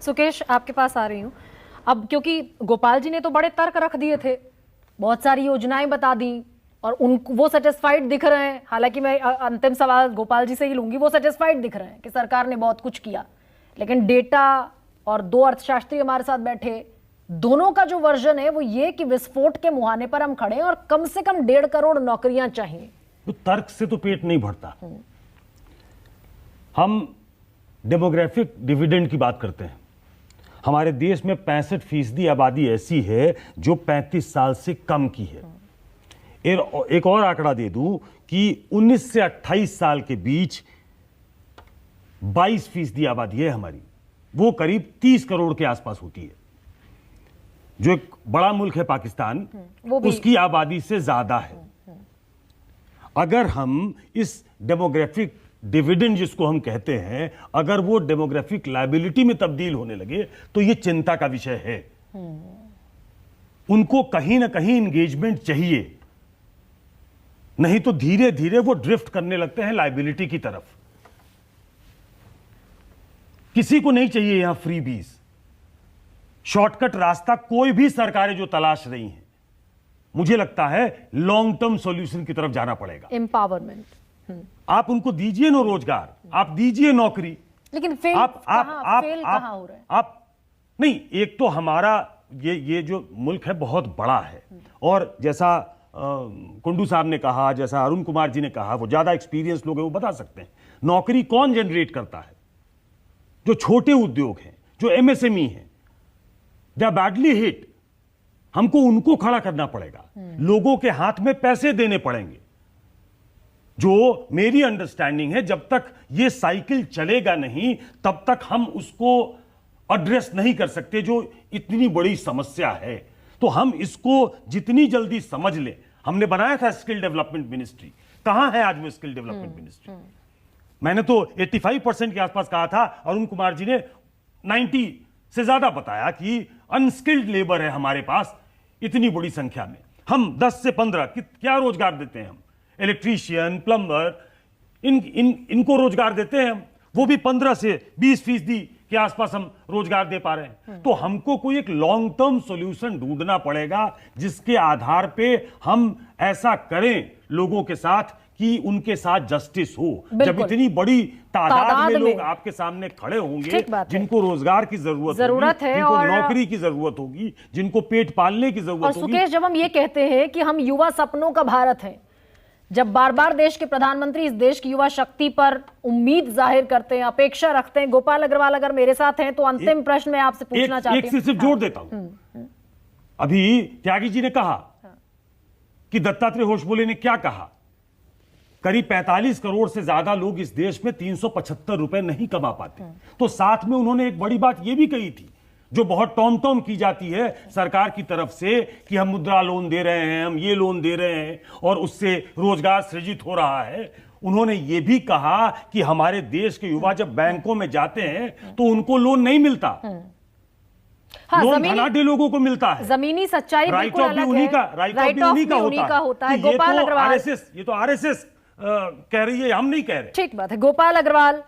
सुकेश, आपके पास आ रही हूं अब, क्योंकि गोपाल जी ने तो बड़े तर्क रख दिए थे, बहुत सारी योजनाएं बता दी और उनको वो सेटिस्फाइड दिख रहे हैं। हालांकि मैं अंतिम सवाल गोपाल जी से ही लूंगी, वो सेटिस्फाइड दिख रहे हैं कि सरकार ने बहुत कुछ किया, लेकिन डेटा और दो अर्थशास्त्री हमारे साथ बैठे, दोनों का जो वर्जन है वो ये कि विस्फोट के मुहाने पर हम खड़े हैं और कम से कम 1.5 करोड़ नौकरियां चाहिए। तो तर्क से तो पेट नहीं भरता। हम डेमोग्राफिक डिविडेंड की बात करते हैं। हमारे देश में 65% आबादी ऐसी है जो 35 साल से कम की है। एक और आंकड़ा दे दूं कि 19 से 28 साल के बीच 22% आबादी है हमारी, वो करीब 30 करोड़ के आसपास होती है। जो एक बड़ा मुल्क है पाकिस्तान, उसकी आबादी से ज्यादा है। अगर हम इस डेमोग्राफिक डिविडेंड जिसको हम कहते हैं, अगर वो डेमोग्राफिक लायबिलिटी में तब्दील होने लगे तो ये चिंता का विषय है। उनको कहीं ना कहीं इंगेजमेंट चाहिए, नहीं तो धीरे धीरे वो ड्रिफ्ट करने लगते हैं लायबिलिटी की तरफ। किसी को नहीं चाहिए यहां फ्रीबीज, शॉर्टकट रास्ता कोई भी सरकारें जो तलाश रही हैं। मुझे लगता है लॉन्ग टर्म सॉल्यूशन की तरफ जाना पड़ेगा। एम्पावरमेंट, आप उनको दीजिए ना रोजगार, आप दीजिए नौकरी, लेकिन फेल कहां हो रहा है? आप नहीं, एक तो हमारा ये जो मुल्क है बहुत बड़ा है, और जैसा कुंडू साहब ने कहा, जैसा अरुण कुमार जी ने कहा, वो ज्यादा एक्सपीरियंस लोग हैं, वो बता सकते हैं नौकरी कौन जनरेट करता है। जो छोटे उद्योग हैं, जो एमएसएमई हैं, दे आर बैडली हिट। हमको उनको खड़ा करना पड़ेगा, लोगों के हाथ में पैसे देने पड़ेंगे। जो मेरी अंडरस्टैंडिंग है, जब तक ये साइकिल चलेगा नहीं तब तक हम उसको एड्रेस नहीं कर सकते, जो इतनी बड़ी समस्या है। तो हम इसको जितनी जल्दी समझ लें। हमने बनाया था स्किल डेवलपमेंट मिनिस्ट्री, कहां है आज वो स्किल डेवलपमेंट मिनिस्ट्री? मैंने तो 85% के आसपास कहा था, अरुण कुमार जी ने 90 से ज्यादा बताया कि अनस्किल्ड लेबर है हमारे पास इतनी बड़ी संख्या में। हम 10 से 15 क्या रोजगार देते हैं हम? इलेक्ट्रीशियन, प्लम्बर, इनको रोजगार देते हैं हम, वो भी 15 से 20% के आसपास हम रोजगार दे पा रहे हैं। तो हमको कोई एक लॉन्ग टर्म सॉल्यूशन ढूंढना पड़ेगा जिसके आधार पे हम ऐसा करें लोगों के साथ कि उनके साथ जस्टिस हो। जब इतनी बड़ी तादाद में लोग आपके सामने खड़े होंगे, जिनको रोजगार की जरूरत है, जिनको नौकरी की जरूरत होगी, जिनको पेट पालने की जरूरत होगी। सुकेश, जब हम ये कहते हैं कि हम युवा सपनों का भारत है, जब बार बार देश के प्रधानमंत्री इस देश की युवा शक्ति पर उम्मीद जाहिर करते हैं, अपेक्षा रखते हैं, गोपाल अग्रवाल अगर मेरे साथ हैं तो अंतिम प्रश्न मैं आपसे पूछना चाहती हूं। एक सिर्फ जोड़ देता हूं। अभी त्यागी जी ने कहा कि दत्तात्रेय होशबोले ने क्या कहा, करीब 45 करोड़ से ज्यादा लोग इस देश में 375 रुपए नहीं कमा पाते। तो साथ में उन्होंने एक बड़ी बात यह भी कही थी, जो बहुत टॉम टॉम की जाती है सरकार की तरफ से, कि हम मुद्रा लोन दे रहे हैं, हम ये लोन दे रहे हैं और उससे रोजगार सृजित हो रहा है। उन्होंने ये भी कहा कि हमारे देश के युवा जब बैंकों में जाते हैं तो उनको लोन नहीं मिलता। हाँ, लोन धनाढ्य लोगों को मिलता है। जमीनी सच्चाई बिल्कुल अलग है। राइट ऑफ भी उन्हीं का होता है। गोपाल अग्रवाल, ये तो आरएसएस कह रही है, हम नहीं कह रहे। ठीक बात है। गोपाल अग्रवाल,